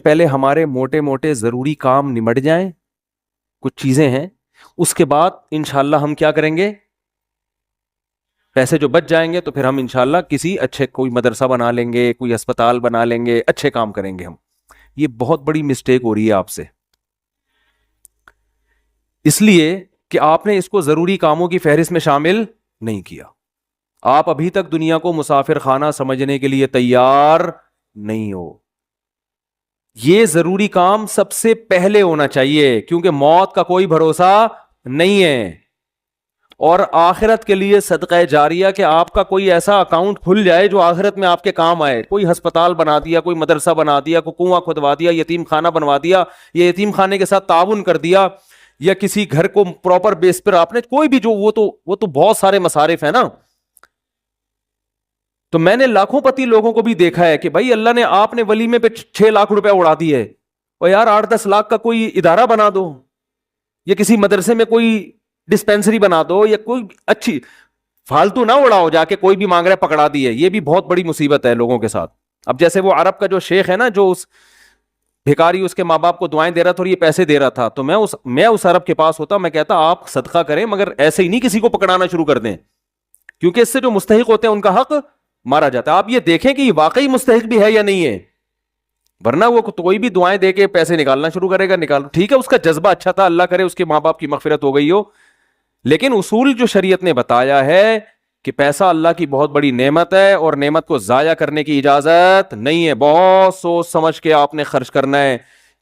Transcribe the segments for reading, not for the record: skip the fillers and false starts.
پہلے ہمارے موٹے موٹے ضروری کام نمٹ جائیں, کچھ چیزیں ہیں, اس کے بعد انشاءاللہ ہم کیا کریں گے, پیسے جو بچ جائیں گے تو پھر ہم انشاءاللہ کسی اچھے کوئی مدرسہ بنا لیں گے, کوئی اسپتال بنا لیں گے, اچھے کام کریں گے ہم. یہ بہت بڑی مسٹیک ہو رہی ہے آپ سے, اس لیے کہ آپ نے اس کو ضروری کاموں کی فہرست میں شامل نہیں کیا. آپ ابھی تک دنیا کو مسافر خانہ سمجھنے کے لیے تیار نہیں ہو. یہ ضروری کام سب سے پہلے ہونا چاہیے, کیونکہ موت کا کوئی بھروسہ نہیں ہے. اور آخرت کے لیے صدقہ جاریہ کہ آپ کا کوئی ایسا اکاؤنٹ کھل جائے جو آخرت میں آپ کے کام آئے. کوئی ہسپتال بنا دیا, کوئی مدرسہ بنا دیا, کوئی کنواں کھدوا دیا, یتیم خانہ بنوا دیا, یا یتیم خانے کے ساتھ تعاون کر دیا, یا کسی گھر کو پراپر بیس پر آپ نے کوئی بھی جو وہ تو بہت سارے مصارف ہیں نا. تو میں نے لاکھوں پتی لوگوں کو بھی دیکھا ہے کہ بھائی اللہ نے آپ نے ولیمے پہ 6 لاکھ روپے اڑا دیے, اور یار 8-10 لاکھ کا کوئی ادارہ بنا دو, یا کسی مدرسے میں کوئی ڈسپینسری بنا دو, یا کوئی اچھی فالتو نہ اڑاؤ جا کے کوئی بھی مانگ رہا ہے پکڑا دیے. یہ بھی بہت بڑی مصیبت ہے لوگوں کے ساتھ. اب جیسے وہ عرب کا جو شیخ ہے نا, جو اس بھکاری اس کے ماں باپ کو دعائیں دے رہا تھا اور یہ پیسے دے رہا تھا, تو میں اس عرب کے پاس ہوتا, میں کہتا آپ صدقہ کریں مگر ایسے ہی نہیں کسی کو پکڑانا شروع کر دیں, کیونکہ اس سے جو مستحق ہوتے ہیں ان کا حق مارا جاتا ہے. آپ یہ دیکھیں کہ یہ واقعی مستحق بھی ہے یا نہیں ہے, ورنہ وہ کوئی بھی دعائیں دے کے پیسے نکالنا شروع کرے گا. نکالو, ٹھیک ہے اس کا جذبہ اچھا تھا, اللہ کرے اس کے ماں باپ کی مغفرت ہو گئی ہو, لیکن اصول جو شریعت نے بتایا ہے کہ پیسہ اللہ کی بہت بڑی نعمت ہے, اور نعمت کو ضائع کرنے کی اجازت نہیں ہے. بہت سوچ سمجھ کے آپ نے خرچ کرنا ہے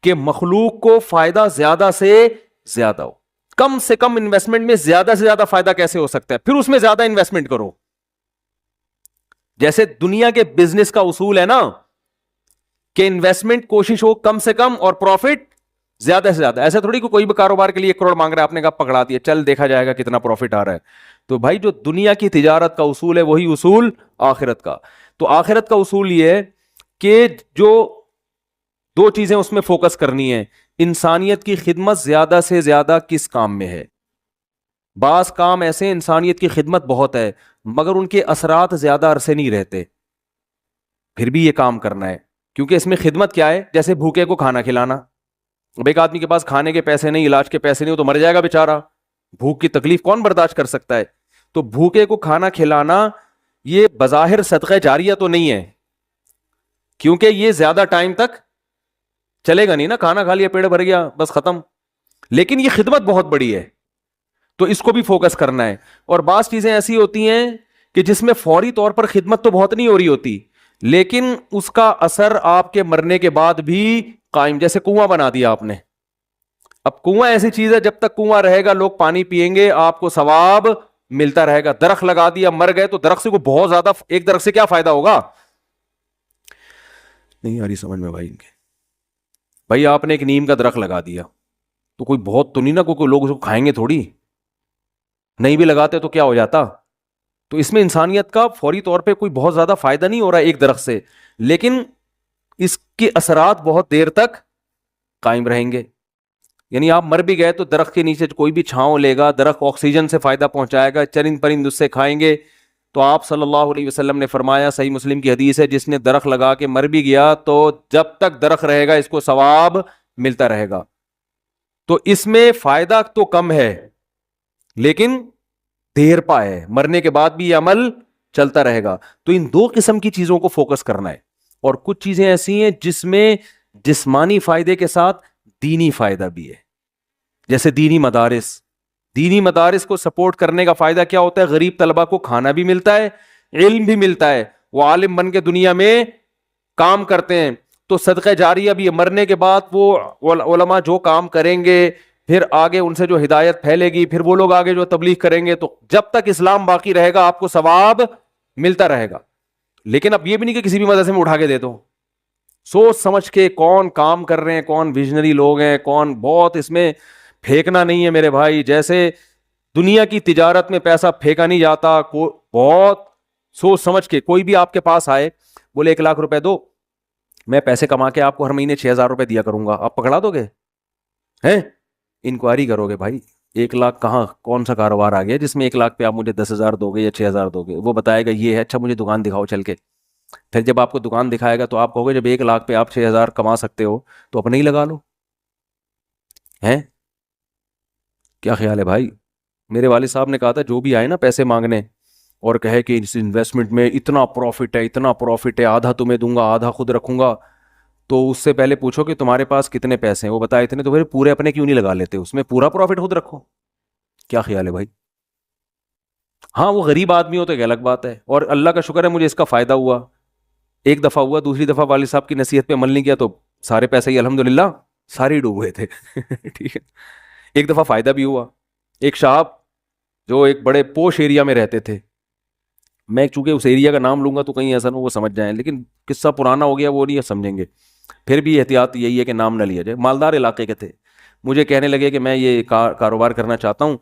کہ مخلوق کو فائدہ زیادہ سے زیادہ ہو. کم سے کم انویسٹمنٹ میں زیادہ سے زیادہ فائدہ کیسے ہو سکتا ہے, پھر اس میں زیادہ انویسٹمنٹ کرو. جیسے دنیا کے بزنس کا اصول ہے نا کہ انویسٹمنٹ کوشش ہو کم سے کم اور پروفٹ زیادہ سے زیادہ. ایسا تھوڑی کہ کوئی بھی کاروبار کے لیے 1 کروڑ مانگ رہا ہے, آپ نے کہا پکڑا دیا, چل دیکھا جائے گا کتنا پروفٹ آ رہا ہے. تو بھائی جو دنیا کی تجارت کا اصول ہے وہی اصول آخرت کا. تو آخرت کا اصول یہ ہے کہ جو 2 چیزیں اس میں فوکس کرنی ہے, انسانیت کی خدمت زیادہ سے زیادہ کس کام میں ہے. بعض کام ایسے انسانیت کی خدمت بہت ہے مگر ان کے اثرات زیادہ عرصے نہیں رہتے, پھر بھی یہ کام کرنا ہے, کیونکہ اس میں خدمت کیا ہے, جیسے بھوکے کو کھانا کھلانا. اب ایک آدمی کے پاس کھانے کے پیسے نہیں, علاج کے پیسے نہیں, وہ تو مر جائے گا بیچارہ. بھوک کی تکلیف کون برداشت کر سکتا ہے. تو بھوکے کو کھانا کھلانا یہ بظاہر صدقہ جاریہ تو نہیں ہے, کیونکہ یہ زیادہ ٹائم تک چلے گا نہیں نا, کھانا کھا لیا پیڑ بھر گیا بس ختم. لیکن یہ خدمت بہت بڑی ہے, تو اس کو بھی فوکس کرنا ہے. اور بعض چیزیں ایسی ہوتی ہیں کہ جس میں فوری طور پر خدمت تو بہت نہیں ہو رہی ہوتی, لیکن اس کا اثر آپ کے مرنے کے بعد بھی قائم. جیسے کنواں بنا دیا آپ نے, اب کنواں ایسی چیز ہے جب تک کنواں رہے گا لوگ پانی پیئیں گے, آپ کو ثواب ملتا رہے گا. درخت لگا دیا, مر گئے, تو درخت سے کو بہت زیادہ, ایک درخت سے کیا فائدہ ہوگا, نہیں آ رہی سمجھ میں بھائی. ان کے بھائی آپ نے ایک نیم کا درخت لگا دیا تو کوئی بہت تو نہیں نا, کوئی لوگ اس کو کھائیں گے تھوڑی, نہیں بھی لگاتے تو کیا ہو جاتا. تو اس میں انسانیت کا فوری طور پہ کوئی بہت زیادہ فائدہ نہیں ہو رہا ہے ایک درخت سے, لیکن اس کے اثرات بہت دیر تک قائم رہیں گے. یعنی آپ مر بھی گئے تو درخت کے نیچے کوئی بھی چھاؤں لے گا, درخت آکسیجن سے فائدہ پہنچائے گا, چرند پرند اس سے کھائیں گے. تو آپ صلی اللہ علیہ وسلم نے فرمایا, صحیح مسلم کی حدیث ہے, جس نے درخت لگا کے مر بھی گیا تو جب تک درخت رہے گا اس کو ثواب ملتا رہے گا. تو اس میں فائدہ تو کم ہے لیکن دیر پا ہے, مرنے کے بعد بھی یہ عمل چلتا رہے گا. تو ان 2 قسم کی چیزوں کو فوکس کرنا ہے. اور کچھ چیزیں ایسی ہیں جس میں جسمانی فائدے کے ساتھ دینی فائدہ بھی ہے, جیسے دینی مدارس. دینی مدارس کو سپورٹ کرنے کا فائدہ کیا ہوتا ہے, غریب طلبہ کو کھانا بھی ملتا ہے, علم بھی ملتا ہے, وہ عالم بن کے دنیا میں کام کرتے ہیں. تو صدقہ جاریہ بھی, مرنے کے بعد وہ علماء جو کام کریں گے پھر آگے ان سے جو ہدایت پھیلے گی, پھر وہ لوگ آگے جو تبلیغ کریں گے, تو جب تک اسلام باقی رہے گا آپ کو ثواب ملتا رہے گا. لیکن اب یہ بھی نہیں کہ کسی بھی مدرسے میں اٹھا کے دے دو, سوچ سمجھ کے کون کام کر رہے ہیں, کون ویژنری لوگ ہیں, کون, بہت اس میں پھینکنا نہیں ہے میرے بھائی. جیسے دنیا کی تجارت میں پیسہ پھینکا نہیں جاتا, بہت سوچ سمجھ کے. کوئی بھی آپ کے پاس آئے بولے 1 لاکھ روپے دو, میں پیسے کما کے آپ کو ہر مہینے 6,000 روپے دیا کروں گا, آپ پکڑا دو گے ہیں؟ انکوائری کرو گے بھائی 1 لاکھ کہاں, کون سا کاروبار آ گیا جس میں 1 لاکھ پہ آپ مجھے 10,000 دو گے یا 6,000 دو گے. وہ بتائے گا یہ ہے, اچھا مجھے دکان دکھاؤ چل کے, پھر جب آپ کو دکان دکھائے گا تو آپ کہو گے جب 1 لاکھ پہ آپ 6,000 کما سکتے ہو تو اپنے ہی لگا لو. ہیں کیا خیال ہے بھائی؟ میرے والد صاحب نے کہا تھا جو بھی آئے نا پیسے مانگنے اور کہے کہ اس انویسٹمنٹ میں اتنا پروفٹ ہے اتنا پروفٹ ہے، آدھا تمہیں دوں گا آدھا خود رکھوں گا، تو اس سے پہلے پوچھو کہ تمہارے پاس کتنے پیسے ہیں. وہ بتائے اتنے، تو پھر پورے اپنے کیوں نہیں لگا لیتے، اس میں پورا پروفٹ خود رکھو. کیا خیال ہے بھائی؟ ہاں وہ غریب آدمی ہو تو ایک الگ بات ہے، اور اللہ کا شکر ہے مجھے اس کا فائدہ ہوا. ایک دفعہ ہوا، دوسری دفعہ والد صاحب کی نصیحت پہ عمل نہیں کیا تو سارے پیسے ہی الحمدللہ سارے ہی ڈوب گئے تھے. ٹھیک ہے. ایک دفعہ فائدہ بھی ہوا. ایک صاحب جو ایک بڑے پوش ایریا میں رہتے تھے، میں چونکہ اس ایریا کا نام لوں گا تو کہیں ایسا نہ وہ سمجھ جائیں، لیکن قصہ پرانا ہو گیا وہ نہیں سمجھیں گے، پھر بھی احتیاط یہی ہے کہ نام نہ لیا جائے. مالدار علاقے کے تھے، مجھے کہنے لگے کہ میں یہ کاروبار کرنا چاہتا ہوں.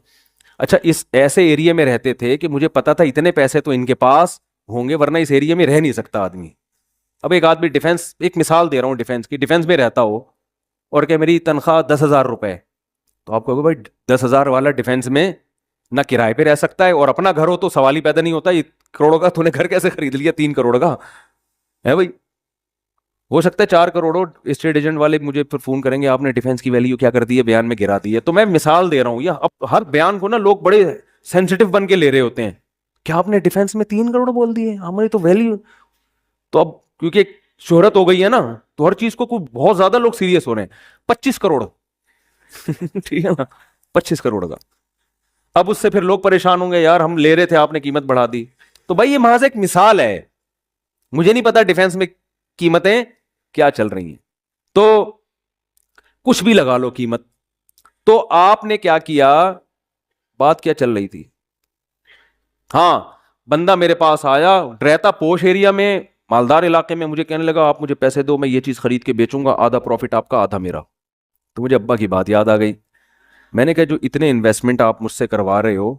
اچھا اس ایسے ایریا میں رہتے تھے کہ مجھے پتا تھا اتنے پیسے تو ان کے پاس ہوں گے ورنہ اس ایریا میں رہ نہیں سکتا آدمی. اب ایک آدمی ڈیفینس، ایک مثال دے رہا ہوں ڈیفینس کی، ڈیفینس میں رہتا ہو اور کہ میری تنخواہ 10,000 روپے، تو آپ کہو گے بھائی 10,000 والا ڈیفینس میں نہ کرائے پہ رہ سکتا ہے اور اپنا گھر ہو تو سوال ہی پیدا نہیں ہوتا، یہ کروڑوں کا تو نے گھر کیسے خرید لیا 3 کروڑ کا ہے بھائی. ہو سکتا ہے 4 کروڑ. اسٹیٹ ایجنٹ والے مجھے پھر فون کریں گے آپ نے ڈیفینس کی ویلیو کیا کر دی ہے، بیان میں گرا دی ہے. تو میں مثال دے رہا ہوں، یہ اب ہر بیان کو نا لوگ بڑے سینسٹیو بن کے لے رہے ہوتے ہیں. کیا آپ نے ڈیفینس میں 3 کروڑ بول دیے، ہماری تو ویلیو. تو اب کیونکہ شہرت ہو گئی ہے نا تو ہر چیز کو بہت زیادہ لوگ سیریس ہو رہے ہیں. 25 کروڑ ٹھیک ہے نا، 25 کروڑ کا. اب اس سے پھر لوگ پریشان ہوں گے، یار ہم لے رہے تھے آپ نے قیمت بڑھا دی. تو بھائی یہ محض ایک مثال ہے، مجھے نہیں پتا ڈیفینس میں قیمتیں کیا چل رہی ہیں، تو کچھ بھی لگا لو قیمت. تو آپ نے کیا کیا، بات کیا چل رہی تھی؟ ہاں بندہ میرے پاس آیا، رہتا پوش ایریا میں مالدار علاقے میں، مجھے کہنے لگا آپ مجھے پیسے دو میں یہ چیز خرید کے بیچوں گا، آدھا پروفٹ آپ کا آدھا میرا. تو مجھے ابا کی بات یاد آ گئی. میں نے کہا جو اتنے انویسٹمنٹ آپ مجھ سے کروا رہے ہو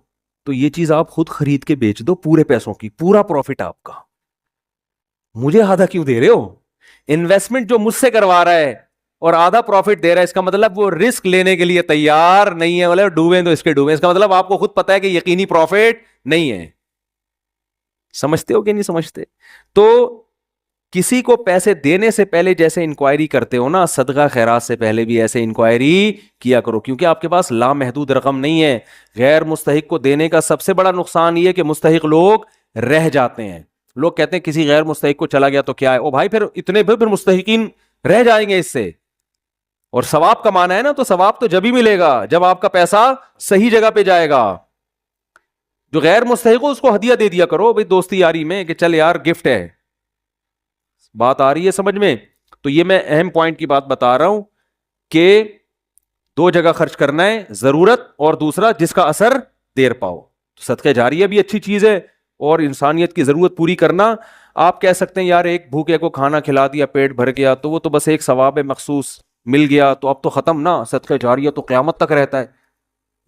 تو یہ چیز آپ خود خرید کے بیچ دو پورے پیسوں کی، پورا پروفٹ آپ کا، مجھے آدھا کیوں دے رہے ہو؟ انویسٹمنٹ جو مجھ سے کروا رہا ہے اور آدھا پروفٹ دے رہا ہے، اس کا مطلب وہ رسک لینے کے لیے تیار نہیں ہے. بولے ڈوبیں تو اس کے ڈوبیں، اس کا مطلب آپ کو خود پتا ہے کہ یقینی پروفٹ نہیں ہے. سمجھتے ہو کہ نہیں سمجھتے؟ تو کسی کو پیسے دینے سے پہلے جیسے انکوائری کرتے ہو نا، صدقہ خیرات سے پہلے بھی ایسے انکوائری کیا کرو، کیونکہ آپ کے پاس لامحدود رقم نہیں ہے. غیر مستحق کو دینے کا سب سے بڑا نقصان یہ کہ مستحق لوگ رہ جاتے ہیں. لوگ کہتے ہیں کسی غیر مستحق کو چلا گیا تو کیا ہے، او بھائی پھر اتنے پھر مستحقین رہ جائیں گے اس سے. اور ثواب کمانا ہے نا تو ثواب تو جب ہی ملے گا جب آپ کا پیسہ صحیح جگہ پہ جائے گا. جو غیر مستحق ہو اس کو ہدیہ دے دیا کرو بھائی دوستی یاری میں کہ چل یار گفٹ ہے. بات آ رہی ہے سمجھ میں؟ تو یہ میں اہم پوائنٹ کی بات بتا رہا ہوں کہ 2 جگہ خرچ کرنا ہے، ضرورت اور دوسرا جس کا اثر دیر پاؤ. صدقہ جاریہ بھی اچھی چیز ہے اور انسانیت کی ضرورت پوری کرنا. آپ کہہ سکتے ہیں یار ایک بھوکے کو کھانا کھلا دیا پیٹ بھر گیا تو وہ تو بس ایک ثواب مخصوص مل گیا تو اب تو ختم نا، صدقہ جاریہ تو قیامت تک رہتا ہے.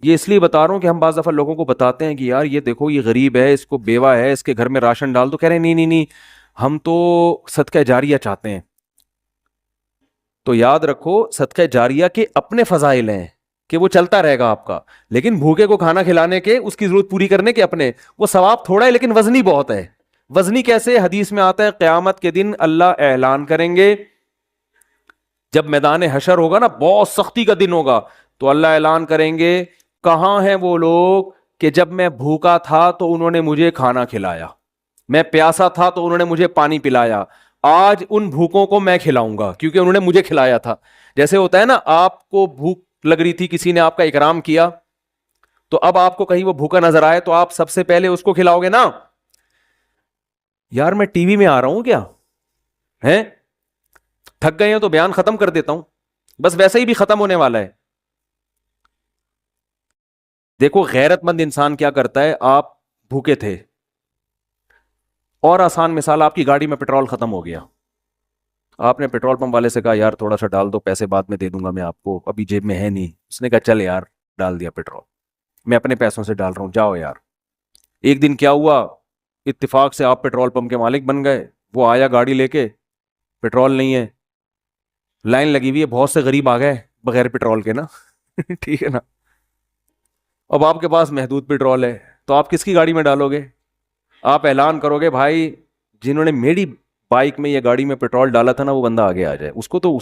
یہ اس لیے بتا رہا ہوں کہ ہم بعض دفعہ لوگوں کو بتاتے ہیں کہ یار یہ دیکھو یہ غریب ہے، اس کو بیوہ ہے، اس کے گھر میں راشن ڈال دو، کہہ رہے ہیں نہیں نہیں نہیں ہم تو صدقہ جاریہ چاہتے ہیں. تو یاد رکھو صدقہ جاریہ کے اپنے فضائل ہیں کہ وہ چلتا رہے گا آپ کا، لیکن بھوکے کو کھانا کھلانے کے، اس کی ضرورت پوری کرنے کے اپنے، وہ ثواب تھوڑا ہے لیکن وزنی بہت ہے. وزنی کیسے؟ حدیث میں آتا ہے قیامت کے دن اللہ اعلان کریں گے، جب میدان حشر ہوگا نا بہت سختی کا دن ہوگا تو اللہ اعلان کریں گے کہاں ہیں وہ لوگ کہ جب میں بھوکا تھا تو انہوں نے مجھے کھانا کھلایا، میں پیاسا تھا تو انہوں نے مجھے پانی پلایا، آج ان بھوکوں کو میں کھلاؤں گا کیونکہ انہوں نے مجھے کھلایا تھا. جیسے ہوتا ہے نا آپ کو بھوک لگ رہی تھی، کسی نے آپ کا اکرام کیا تو اب آپ کو کہیں وہ بھوکا نظر آئے تو آپ سب سے پہلے اس کو کھلاؤ گے نا. یار میں ٹی وی میں آ رہا ہوں کیا ہیں، تھک گئے ہو تو بیان ختم کر دیتا ہوں، بس ویسے ہی بھی ختم ہونے والا ہے. دیکھو غیرت مند انسان کیا کرتا ہے، آپ بھوکے تھے اور آسان مثال آپ کی گاڑی میں پیٹرول ختم ہو گیا، آپ نے پیٹرول پمپ والے سے کہا یار تھوڑا سا ڈال دو، پیسے بعد میں دے دوں گا میں آپ کو، ابھی جیب میں ہے نہیں. اس نے کہا چل یار ڈال دیا پیٹرول، میں اپنے پیسوں سے ڈال رہا ہوں جاؤ یار. ایک دن کیا ہوا، اتفاق سے آپ پیٹرول پمپ کے مالک بن گئے، وہ آیا گاڑی لے کے، پیٹرول نہیں ہے، لائن لگی ہوئی ہے، بہت سے غریب آ گئے بغیر پیٹرول کے نا ٹھیک ہے نا. اب آپ کے پاس محدود پیٹرول ہے تو آپ کس کی گاڑی میں ڈالو گے؟ آپ اعلان کرو گے بھائی جنہوں نے میری بائک میں یا گاڑی میں پیٹرول ڈالا تھا نا وہ بندہ آگے آ جائے, اس کو تو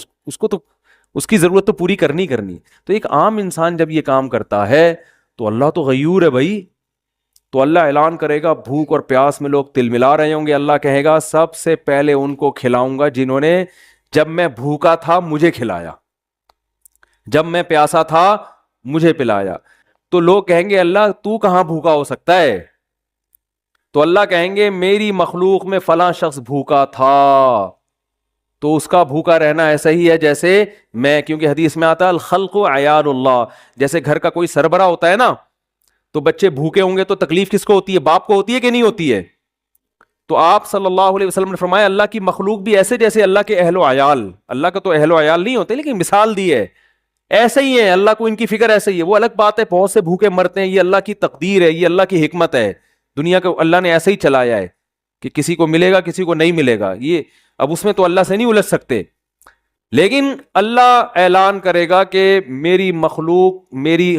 اس کی ضرورت تو پوری کرنی کرنی. تو ایک عام انسان جب یہ کام کرتا ہے تو اللہ تو غیور ہے بھائی, تو اللہ اعلان کرے گا بھوک اور پیاس میں لوگ تل ملا رہے ہوں گے, اللہ کہے گا سب سے پہلے ان کو کھلاؤں گا جنہوں نے جب میں بھوکا تھا مجھے کھلایا, جب میں پیاسا تھا مجھے پلایا. تو لوگ کہیں گے اللہ تو کہاں بھوکا ہو سکتا ہے؟ تو اللہ کہیں گے میری مخلوق میں فلاں شخص بھوکا تھا, تو اس کا بھوکا رہنا ایسا ہی ہے جیسے میں, کیونکہ حدیث میں آتا ہے الخلق عیال اللہ, جیسے گھر کا کوئی سربراہ ہوتا ہے نا, تو بچے بھوکے ہوں گے تو تکلیف کس کو ہوتی ہے؟ باپ کو ہوتی ہے کہ نہیں ہوتی ہے؟ تو آپ صلی اللہ علیہ وسلم نے فرمایا اللہ کی مخلوق بھی ایسے جیسے اللہ کے اہل و عیال, اللہ کا تو اہل و عیال نہیں ہوتے لیکن مثال دی ہے, ایسے ہی ہے, اللہ کو ان کی فکر ایسے ہی ہے. وہ الگ بات ہے بہت سے بھوکے مرتے ہیں, یہ اللہ کی تقدیر ہے, یہ اللہ کی حکمت ہے, دنیا کو اللہ نے ایسے ہی چلایا ہے کہ کسی کو ملے گا کسی کو نہیں ملے گا, یہ اب اس میں تو اللہ سے نہیں الجھ سکتے. لیکن اللہ اعلان کرے گا کہ میری مخلوق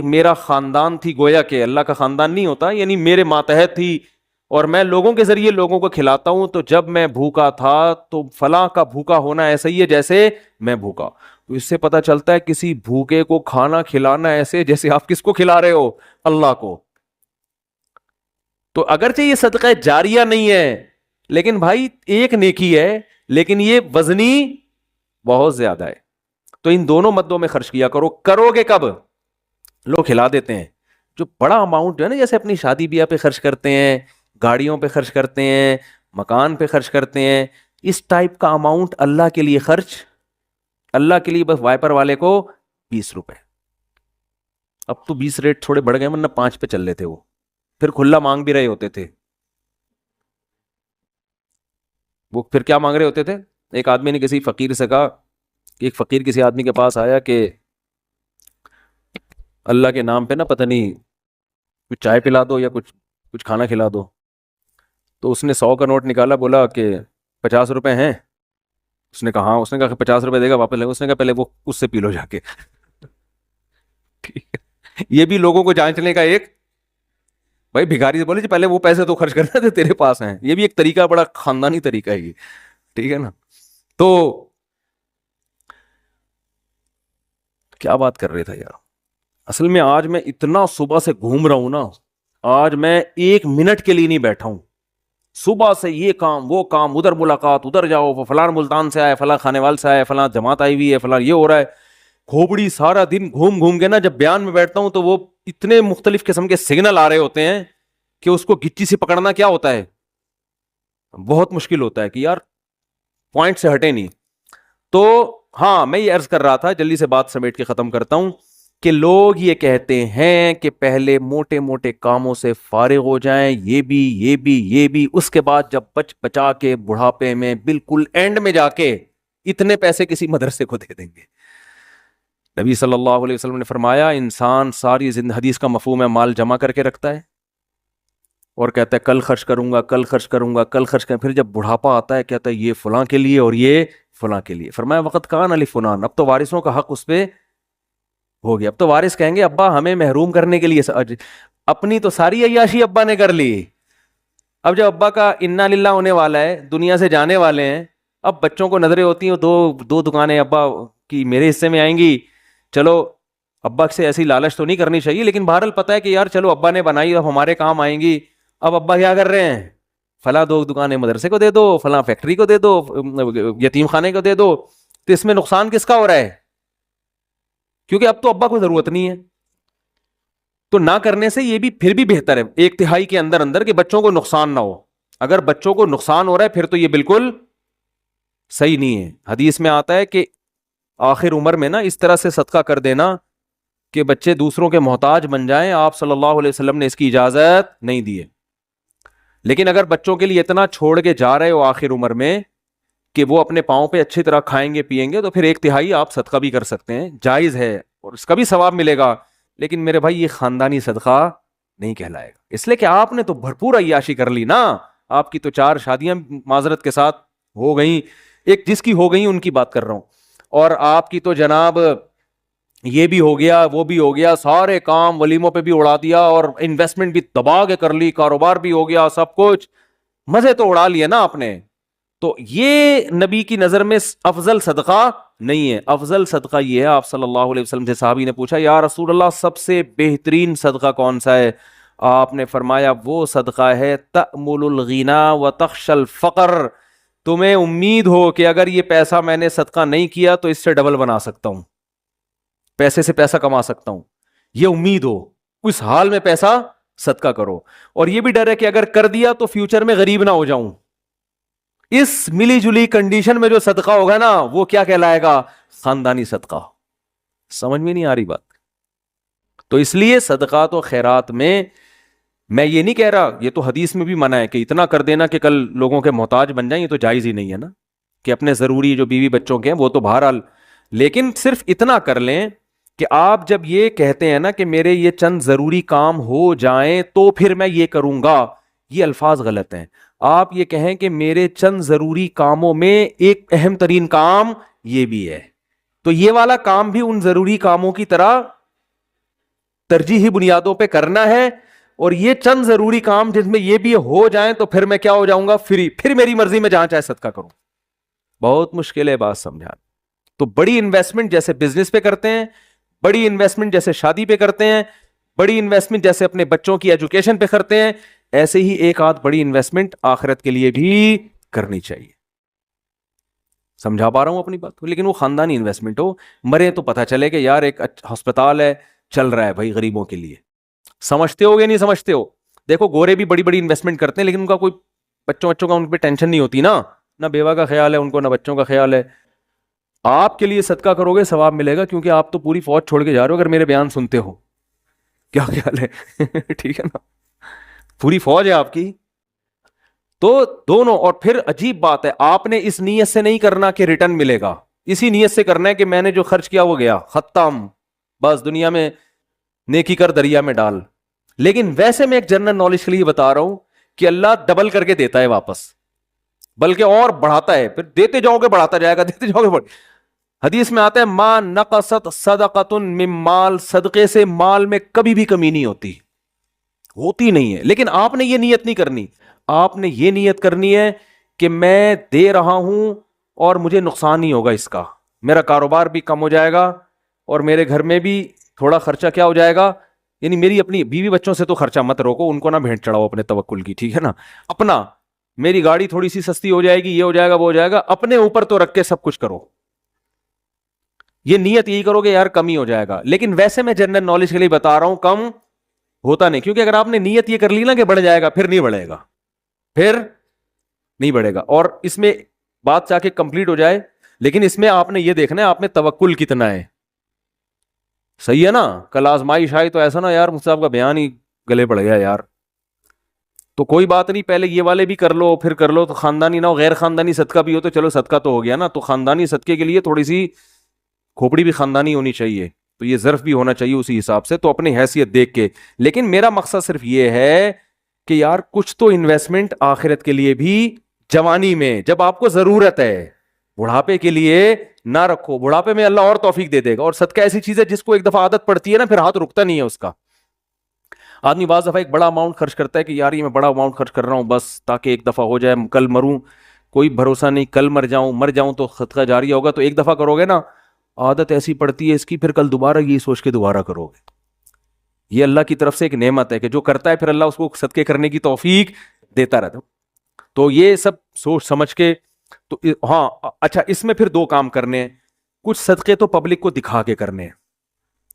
میرا خاندان تھی, گویا کہ اللہ کا خاندان نہیں ہوتا, یعنی میرے ماتحت تھی اور میں لوگوں کے ذریعے لوگوں کو کھلاتا ہوں, تو جب میں بھوکا تھا تو فلاں کا بھوکا ہونا ایسا ہی ہے جیسے میں بھوکا. تو اس سے پتہ چلتا ہے کسی بھوکے کو کھانا کھلانا ایسے جیسے آپ کس کو کھلا رہے ہو؟ اللہ کو. تو اگرچہ یہ صدقہ جاریہ نہیں ہے لیکن بھائی ایک نیکی ہے, لیکن یہ وزنی بہت زیادہ ہے. تو ان دونوں مدوں میں خرچ کیا کرو. کرو گے کب؟ لوگ کھلا دیتے ہیں, جو بڑا اماؤنٹ جو ہے نا, جیسے اپنی شادی بیاہ پہ خرچ کرتے ہیں, گاڑیوں پہ خرچ کرتے ہیں, مکان پہ خرچ کرتے ہیں, اس ٹائپ کا اماؤنٹ اللہ کے لیے خرچ, اللہ کے لیے بس وائپر والے کو 20 روپے. اب تو 20 ریٹ تھوڑے بڑھ گئے, ورنہ 5 پہ چل رہے تھے, وہ پھر کھلا مانگ بھی رہے ہوتے تھے. وہ پھر کیا مانگ رہے ہوتے تھے؟ ایک آدمی نے کسی فقیر سے کہا کہ ایک فقیر کسی آدمی کے پاس آیا کہ اللہ کے نام پہ نا پتہ نہیں کچھ چائے پلا دو یا کچھ کھانا کھلا دو. تو اس نے 100 کا نوٹ نکالا, بولا کہ 50 روپے ہیں. اس نے کہا ہاں. اس نے کہا کہ 50 روپے دے گا واپس لے گا. اس نے کہا پہلے وہ اس سے پی لو جا کے. یہ بھی لوگوں کو جانچنے کا ایک, بھائی بھکاری سے بولے جی پہلے وہ پیسے تو خرچ کرنا تھے تیرے پاس ہیں, یہ بھی ایک طریقہ, بڑا خاندانی طریقہ ہے یہ, ٹھیک ہے نا. تو کیا بات کر رہے تھا یار, اصل میں آج میں اتنا صبح سے گھوم رہا ہوں نا, آج میں 1 منٹ کے لیے نہیں بیٹھا ہوں. صبح سے یہ کام وہ کام, ادھر ملاقات, ادھر جاؤ, فلاں ملتان سے آئے, فلاں خانے وال سے آئے, فلاں جماعت آئی ہوئی ہے, فلاں یہ ہو رہا ہے. کھوپڑی سارا دن گھوم گھوم کے نا جب بیان میں بیٹھتا ہوں تو وہ اتنے مختلف قسم کے سگنل آ رہے ہوتے ہیں کہ اس کو گچی سے پکڑنا کیا ہوتا ہے, بہت مشکل ہوتا ہے کہ یار پوائنٹ سے ہٹے نہیں. تو ہاں میں یہ عرض کر رہا تھا, جلدی سے بات سمیٹ کے ختم کرتا ہوں, کہ لوگ یہ کہتے ہیں کہ پہلے موٹے موٹے کاموں سے فارغ ہو جائیں, یہ بھی, اس کے بعد جب بچا کے بڑھاپے میں بالکل اینڈ میں جا کے اتنے پیسے کسی مدرسے کو دے دیں گے. نبی صلی اللہ علیہ وسلم نے فرمایا انسان ساری زندگی, حدیث کا مفہوم ہے, مال جمع کر کے رکھتا ہے اور کہتا ہے کل خرچ کروں گا, کل خرچ کروں گا, کل خرچ کروں. پھر جب بڑھاپا آتا ہے کہتا ہے یہ فلاں کے لیے اور یہ فلاں کے لیے. فرمایا وقت کان علی فلان, اب تو وارثوں کا حق اس پہ ہو گیا. اب تو وارث کہیں گے ابا ہمیں محروم کرنے کے لیے, اپنی تو ساری عیاشی ابا نے کر لی. اب جب ابا کا انا للہ ہونے والا ہے, دنیا سے جانے والے ہیں, اب بچوں کو نظریں ہوتی ہیں دو دکانیں ابا کی میرے حصے میں آئیں گی. چلو ابا سے ایسی لالچ تو نہیں کرنی چاہیے, لیکن بہرحال پتہ ہے کہ یار چلو ابا نے بنائی, اب ہمارے کام آئیں گی. اب ابا کیا کر رہے ہیں, فلاں 2 دکانیں مدرسے کو دے دو, فلاں فیکٹری کو دے دو, یتیم خانے کو دے دو. تو اس میں نقصان کس کا ہو رہا ہے؟ کیونکہ اب تو ابا کو ضرورت نہیں ہے. تو نہ کرنے سے یہ بھی پھر بھی بہتر ہے 1/3 کے اندر کہ بچوں کو نقصان نہ ہو. اگر بچوں کو نقصان ہو رہا ہے پھر تو یہ بالکل صحیح نہیں ہے. حدیث میں آتا ہے کہ آخر عمر میں نا اس طرح سے صدقہ کر دینا کہ بچے دوسروں کے محتاج بن جائیں, آپ صلی اللہ علیہ وسلم نے اس کی اجازت نہیں دی ہے. لیکن اگر بچوں کے لیے اتنا چھوڑ کے جا رہے ہو آخر عمر میں کہ وہ اپنے پاؤں پہ اچھی طرح کھائیں گے پیئیں گے, تو پھر 1/3 آپ صدقہ بھی کر سکتے ہیں, جائز ہے اور اس کا بھی ثواب ملے گا. لیکن میرے بھائی یہ خاندانی صدقہ نہیں کہلائے گا, اس لیے کہ آپ نے تو بھرپور عیاشی کر لی نا. آپ کی تو 4 شادیاں معذرت کے ساتھ ہو گئیں, ایک جس کی ہو گئی ان کی بات کر رہا ہوں, اور آپ کی تو جناب یہ بھی ہو گیا وہ بھی ہو گیا, سارے کام ولیموں پہ بھی اڑا دیا اور انویسٹمنٹ بھی دبا کے کر لی, کاروبار بھی ہو گیا, سب کچھ مزے تو اڑا لیے نا آپ نے. تو یہ نبی کی نظر میں افضل صدقہ نہیں ہے. افضل صدقہ یہ ہے, آپ صلی اللہ علیہ وسلم سے صحابی نے پوچھا یا رسول اللہ سب سے بہترین صدقہ کون سا ہے؟ آپ نے فرمایا وہ صدقہ ہے تأمل الغنا وتخشى الفقر, تمہیں امید ہو کہ اگر یہ پیسہ میں نے صدقہ نہیں کیا تو اس سے ڈبل بنا سکتا ہوں, پیسے سے پیسہ کما سکتا ہوں, یہ امید ہو, اس حال میں پیسہ صدقہ کرو. اور یہ بھی ڈر ہے کہ اگر کر دیا تو فیوچر میں غریب نہ ہو جاؤں. اس ملی جلی کنڈیشن میں جو صدقہ ہوگا نا وہ کیا کہلائے گا؟ خاندانی صدقہ. سمجھ میں نہیں آ رہی بات؟ تو اس لیے صدقات و خیرات میں یہ نہیں کہہ رہا, یہ تو حدیث میں بھی منع ہے کہ اتنا کر دینا کہ کل لوگوں کے محتاج بن جائیں, یہ تو جائز ہی نہیں ہے نا, کہ اپنے ضروری جو بیوی بچوں کے ہیں وہ تو بہرحال, لیکن صرف اتنا کر لیں کہ آپ جب یہ کہتے ہیں نا کہ میرے یہ چند ضروری کام ہو جائیں تو پھر میں یہ کروں گا, یہ الفاظ غلط ہیں. آپ یہ کہیں کہ میرے چند ضروری کاموں میں ایک اہم ترین کام یہ بھی ہے, تو یہ والا کام بھی ان ضروری کاموں کی طرح ترجیحی بنیادوں پہ کرنا ہے, اور یہ چند ضروری کام جس میں یہ بھی ہو جائیں تو پھر میں کیا ہو جاؤں گا؟ فری, پھر میری مرضی میں جہاں چاہے صدقہ کروں. بہت مشکل ہے بات سمجھانا. تو بڑی انویسٹمنٹ جیسے بزنس پہ کرتے ہیں, بڑی انویسٹمنٹ جیسے شادی پہ کرتے ہیں, بڑی انویسٹمنٹ جیسے اپنے بچوں کی ایجوکیشن پہ کرتے ہیں, ایسے ہی ایک آدھ بڑی انویسٹمنٹ آخرت کے لیے بھی کرنی چاہیے. سمجھا پا رہا ہوں اپنی بات کو؟ لیکن وہ خاندانی انویسٹمنٹ ہو, مرے تو پتہ چلے کہ یار ایک ہسپتال ہے چل رہا ہے بھائی غریبوں کے لیے. سمجھتے ہو گے نہیں سمجھتے ہو؟ دیکھو گورے بھی بڑی بڑی انویسٹمنٹ کرتے ہیں لیکن ان کا کوئی بچوں کا ان پہ ٹینشن نہیں ہوتی نا, نہ بیوہ کا خیال ہے ان کو, نہ بچوں کا خیال ہے. آپ کے لیے صدقہ کرو گے ثواب ملے گا, کیونکہ آپ تو پوری فوج چھوڑ کے جا رہے ہو اگر میرے بیان سنتے ہو. کیا خیال ہے؟ ٹھیک ہے نا, پوری فوج ہے آپ کی. تو دونوں. اور پھر عجیب بات ہے, آپ نے اس نیت سے نہیں کرنا کہ ریٹرن ملے گا, اسی نیت سے کرنا ہے کہ میں نے جو خرچ کیا وہ گیا, ختم, بس دنیا میں نیکی کر دریا میں ڈال. لیکن ویسے میں ایک جنرل نالج کے لیے بتا رہا ہوں کہ اللہ ڈبل کر کے دیتا ہے واپس, بلکہ اور بڑھاتا ہے, پھر دیتے جاؤ گے بڑھاتا جائے گا, دیتے جاؤ گے حدیث میں آتا ہے ما نقصت صدقۃ من مال, صدقے سے مال میں کبھی بھی کمی نہیں ہوتی نہیں ہے. لیکن آپ نے یہ نیت نہیں کرنی, آپ نے یہ نیت کرنی ہے کہ میں دے رہا ہوں اور مجھے نقصان نہیں ہوگا اس کا, میرا کاروبار بھی کم ہو جائے گا اور میرے گھر میں بھی تھوڑا خرچہ کیا ہو جائے گا. یعنی میری اپنی بیوی بچوں سے تو خرچہ مت روکو, ان کو نہ بھیٹ چڑھاؤ اپنے توکل کی, ٹھیک ہے نا. اپنا میری گاڑی تھوڑی سی سستی ہو جائے گی, یہ ہو جائے گا وہ ہو جائے گا, اپنے اوپر تو رکھ کے سب کچھ کرو. یہ نیت یہی کرو گے یار کم ہی ہو جائے گا. لیکن ویسے میں جنرل نالج کے لیے بتا رہا ہوں کم ہوتا نہیں, کیونکہ اگر آپ نے نیت یہ کر لی نا کہ بڑھ جائے گا, پھر نہیں بڑھے گا, پھر نہیں بڑھے گا. اور اس میں بات چاہ کے کمپلیٹ ہو جائے, لیکن اس میں آپ نے یہ دیکھنا ہے آپ میں توکل کتنا ہے. صحیح ہے نا. کل آزمائش آئی تو ایسا نا یار مجھ سے آپ کا بیان ہی گلے پڑ گیا یار, تو کوئی بات نہیں, پہلے یہ والے بھی کر لو پھر کر لو, تو خاندانی نہ ہو, غیر خاندانی صدقہ بھی ہو تو چلو صدقہ تو ہو گیا نا. تو خاندانی صدقے کے لیے تھوڑی سی کھوپڑی بھی خاندانی ہونی چاہیے, تو یہ ظرف بھی ہونا چاہیے اسی حساب سے, تو اپنی حیثیت دیکھ کے. لیکن میرا مقصد صرف یہ ہے کہ یار کچھ تو انویسٹمنٹ آخرت کے لیے بھی جوانی میں جب آپ کو ضرورت ہے, بڑھاپے کے لیے نہ رکھو. بڑھاپے میں اللہ اور توفیق دے دے گا. اور صدقہ ایسی چیز ہے جس کو ایک دفعہ عادت پڑتی ہے نا پھر ہاتھ رکتا نہیں ہے اس کا. آدمی بعض دفعہ ایک بڑا اماؤنٹ خرچ کرتا ہے کہ یار یہ میں بڑا اماؤنٹ خرچ کر رہا ہوں بس تاکہ ایک دفعہ ہو جائے, کل مروں کوئی بھروسہ نہیں, کل مر جاؤں تو صدقہ جاریہ ہوگا. تو ایک دفعہ کرو گے نا, عادت ایسی پڑتی ہے اس کی, پھر کل دوبارہ یہی سوچ کے دوبارہ کرو گے. یہ اللہ کی طرف سے ایک نعمت ہے کہ جو کرتا ہے پھر اللہ اس کو صدقے کرنے کی توفیق دیتا رہتا. تو یہ سب سوچ سمجھ کے. تو ہاں اچھا, اس میں پھر دو کام کرنے ہیں. کچھ صدقے تو پبلک کو دکھا کے کرنے ہیں,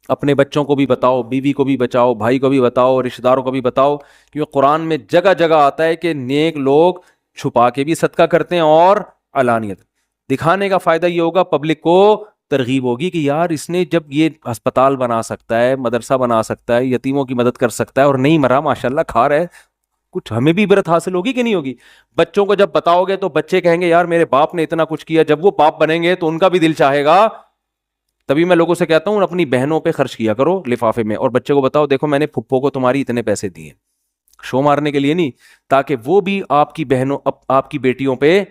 اپنے بچوں کو بھی بتاؤ, بیوی کو بھی بچاؤ, بھائی کو بھی بتاؤ, رشتہ داروں کو بھی بتاؤ, کیونکہ قرآن میں جگہ جگہ آتا ہے کہ نیک لوگ چھپا کے بھی صدقہ کرتے ہیں اور علانیت. دکھانے کا فائدہ یہ ہوگا پبلک کو ترغیب ہوگی کہ یار اس نے جب یہ ہسپتال بنا سکتا ہے, مدرسہ بنا سکتا ہے, یتیموں کی مدد کر سکتا ہے اور نہیں مرا, ماشاءاللہ کھا رہا ہے, کچھ ہمیں بھی عبرت حاصل ہوگی کہ نہیں ہوگی. بچوں کو جب بتاؤ گے تو بچے کہیں گے یار میرے باپ نے اتنا کچھ کیا, جب وہ باپ بنیں گے تو ان کا بھی دل چاہے گا. تبھی میں لوگوں سے کہتا ہوں اپنی بہنوں پہ خرچ کیا کرو لفافے میں, اور بچے کو بتاؤ دیکھو میں نے پھپھو کو تمہاری اتنے پیسے دیے, شو مارنے کے لیے نہیں, تاکہ وہ بھی آپ کی بہنوں آپ کی بیٹیوں پہ,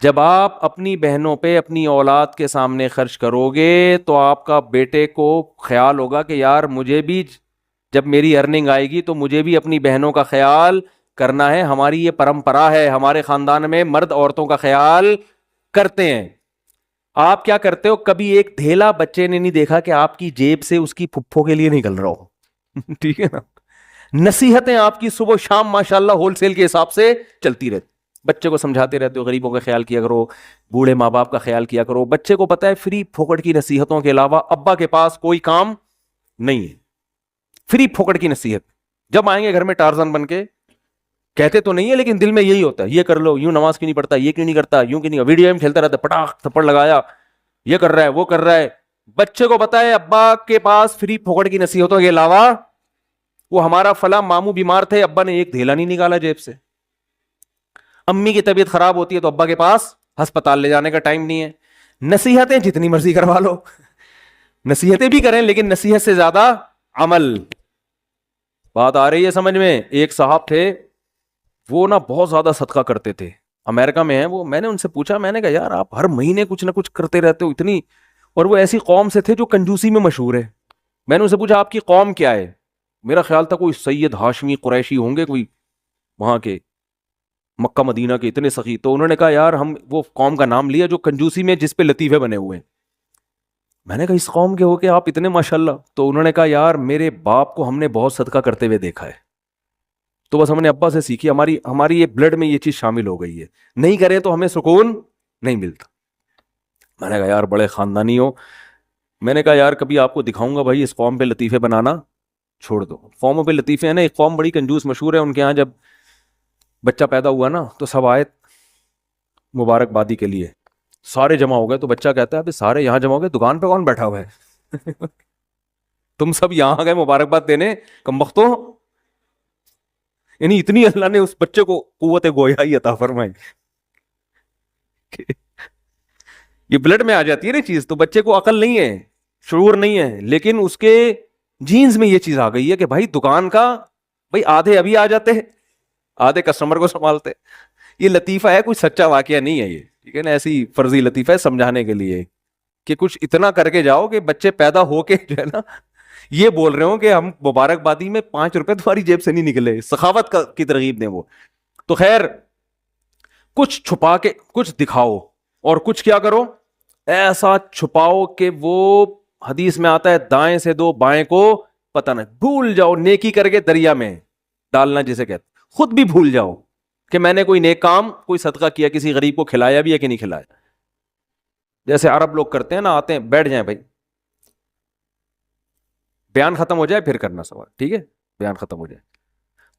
جب آپ اپنی بہنوں پہ اپنی اولاد کے سامنے خرچ کرو گے تو آپ کا بیٹے کو خیال ہوگا کہ یار مجھے بھی جب میری ارننگ آئے گی تو مجھے بھی اپنی بہنوں کا خیال کرنا ہے, ہماری یہ پرمپرا ہے, ہمارے خاندان میں مرد عورتوں کا خیال کرتے ہیں. آپ کیا کرتے ہو, کبھی ایک دھیلا بچے نے نہیں دیکھا کہ آپ کی جیب سے اس کی پھپھو کے لیے نکل رہا ہو. ٹھیک ہے نا, نصیحتیں آپ کی صبح شام ماشاءاللہ ہول سیل کے حساب سے چلتی رہتی, بچے کو سمجھاتے رہتے ہو غریبوں کا خیال کیا کرو, بوڑھے ماں باپ کا خیال کیا کرو. بچے کو پتا ہے فری پھوکٹ کی نصیحتوں کے علاوہ ابا کے پاس کوئی کام نہیں ہے. فری پھوکٹ کی نصیحت, جب آئیں گے گھر میں ٹارزن بن کے, کہتے تو نہیں ہے لیکن دل میں یہی ہوتا ہے, یہ کر لو, یوں نماز کیوں نہیں پڑھتا, یہ کیوں نہیں کرتا, یوں کیوں نہیں, ویڈیو گیم کھیلتا رہتا, پٹاخ تھپڑ لگایا, یہ کر رہا ہے وہ کر رہا ہے. بچے کو پتا ہے ابا کے پاس فری پھوکٹ کی نصیحتوں کے علاوہ, وہ ہمارا فلاں ماموں بیمار تھے, ابا نے ایک دھیلا نہیں نکالا جیب سے. امی کی طبیعت خراب ہوتی ہے تو ابا کے پاس ہسپتال لے جانے کا ٹائم نہیں ہے. نصیحتیں جتنی مرضی کروا لو, نصیحتیں بھی کریں لیکن نصیحت سے زیادہ عمل. بات آ رہی ہے سمجھ میں؟ ایک صاحب تھے, وہ نا بہت زیادہ صدقہ کرتے تھے, امریکہ میں ہیں وہ. میں نے ان سے پوچھا, میں نے کہا یار آپ ہر مہینے کچھ نہ کچھ کرتے رہتے ہو اتنی, اور وہ ایسی قوم سے تھے جو کنجوسی میں مشہور ہے. میں نے ان سے پوچھا آپ کی قوم کیا ہے؟ میرا خیال تھا کوئی سید ہاشمی قریشی ہوں گے, کوئی وہاں کے مکہ مدینہ کے اتنے سخی. تو انہوں نے کہا یار ہم وہ قوم کا نام لیا جو کنجوسی میں جس پہ لطیفے بنے ہوئے ہیں. میں نے کہا اس قوم کے ہو کے آپ اتنے ماشاءاللہ؟ تو انہوں نے کہا یار میرے باپ کو ہم نے بہت صدقہ کرتے ہوئے دیکھا ہے, تو بس ہم نے ابا سے سیکھی, ہماری یہ بلڈ میں یہ چیز شامل ہو گئی ہے, نہیں کرے تو ہمیں سکون نہیں ملتا. میں نے کہا یار بڑے خاندانی ہو. میں نے کہا یار کبھی آپ کو دکھاؤں گا بھائی اس قوم پہ لطیفے بنانا چھوڑ دو. قوموں پہ لطیفے ہیں نا, ایک قوم بڑی کنجوس مشہور ہے, ان کے یہاں جب بچہ پیدا ہوا نا تو سب آئے مبارکبادی کے لیے, سارے جمع ہو گئے. تو بچہ کہتا ہے ابھی سارے یہاں جمع ہو گئے, دکان پہ کون بیٹھا ہوا ہے؟ تم سب یہاں گئے مبارکباد دینے کمبختوں. یعنی اتنی اللہ نے اس بچے کو قوت گویائی عطا فرمائی, یہ بلڈ میں آ جاتی ہے نا چیز. تو بچے کو عقل نہیں ہے, شعور نہیں ہے, لیکن اس کے جینز میں یہ چیز آ گئی ہے کہ بھائی دکان کا بھائی آدھے ابھی آ جاتے ہیں, آدھے کسٹمر کو سنبھالتے. یہ لطیفہ ہے, کوئی سچا واقعہ نہیں ہے یہ, ٹھیک ہے نا, ایسی فرضی لطیفہ ہے سمجھانے کے لیے کہ کچھ اتنا کر کے جاؤ کہ بچے پیدا ہو کے جو ہے نا یہ بول رہے ہوں کہ ہم مبارکبادی میں 5 روپے تمہاری جیب سے نہیں نکلے. سخاوت کی ترغیب دیں وہ. تو خیر کچھ چھپا کے کچھ دکھاؤ, اور کچھ کیا کرو ایسا چھپاؤ کہ وہ حدیث میں آتا ہے دائیں سے دو بائیں کو پتہ نہ, بھول جاؤ نیکی کر کے دریا میں ڈالنا جسے کہتے, خود بھی بھول جاؤ کہ میں نے کوئی نیک کام کوئی صدقہ کیا, کسی غریب کو کھلایا بھی ہے کہ نہیں کھلایا. جیسے عرب لوگ کرتے ہیں نا, آتے ہیں بیٹھ جائیں بھائی, بیان ختم ہو جائے پھر کرنا سوال, ٹھیک ہے, بیان ختم ہو جائے.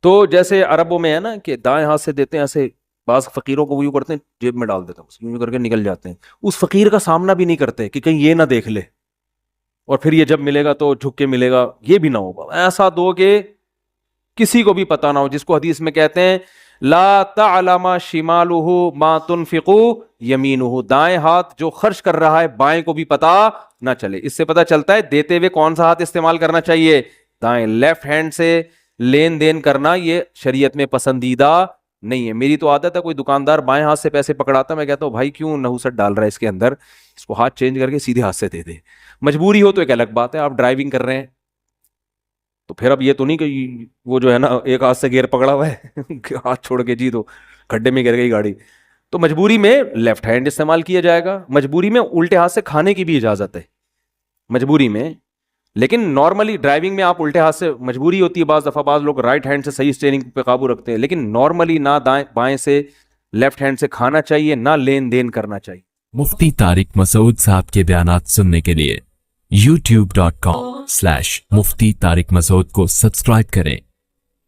تو جیسے عربوں میں ہے نا کہ دائیں ہاتھ سے دیتے ہیں ایسے, بعض فقیروں کو وہ یوں کرتے ہیں جیب میں ڈال دیتے ہیں, یوں کر کے نکل جاتے ہیں. اس فقیر کا سامنا بھی نہیں کرتے کہ کہیں یہ نہ دیکھ لے, اور پھر یہ جب ملے گا تو جھک کے ملے گا, یہ بھی نہ ہوگا. ایسا دو کہ کسی کو بھی پتا نہ ہو, جس کو حدیث میں کہتے ہیں لا تعلم شمالہ ما تنفق یمینہ, دائیں ہاتھ جو خرچ کر رہا ہے بائیں کو بھی پتا نہ چلے. اس سے پتا چلتا ہے دیتے ہوئے کون سا ہاتھ استعمال کرنا چاہیے, دائیں. لیفٹ ہینڈ سے لین دین کرنا یہ شریعت میں پسندیدہ نہیں ہے. میری تو عادت ہے کوئی دکاندار بائیں ہاتھ سے پیسے پکڑاتا, میں کہتا ہوں بھائی کیوں نحوست ڈال رہا ہے اس کے اندر, اس کو ہاتھ چینج کر کے سیدھے ہاتھ سے دے دے. مجبوری ہو تو ایک الگ بات ہے, آپ ڈرائیونگ کر رہے ہیں تو پھر اب یہ تو نہیں کہ وہ جو ہے نا ایک ہاتھ سے گیئر پکڑا ہوا ہے ہاتھ چھوڑ کے جی تو کھڈے میں گر گئی گاڑی. تو مجبوری میں لیفٹ ہینڈ استعمال کیا جائے گا, مجبوری میں الٹے ہاتھ سے کھانے کی بھی اجازت ہے مجبوری میں, لیکن نارملی ڈرائیونگ میں آپ الٹے ہاتھ سے مجبوری ہوتی ہے بعض دفعہ, بعض لوگ رائٹ ہینڈ سے صحیح اسٹیئرنگ پہ قابو رکھتے ہیں, لیکن نارملی نہ دائیں بائیں سے لیفٹ ہینڈ سے کھانا چاہیے, نہ لین دین کرنا چاہیے. مفتی طارق مسعود صاحب کے بیانات سننے کے لیے youtube.com/مفتی طارق مسعود کو سبسکرائب کریں,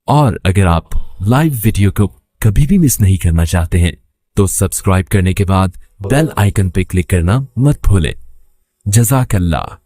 اور اگر آپ لائیو ویڈیو کو کبھی بھی مس نہیں کرنا چاہتے ہیں تو سبسکرائب کرنے کے بعد بیل آئیکن پہ کلک کرنا مت بھولیں. جزاک اللہ.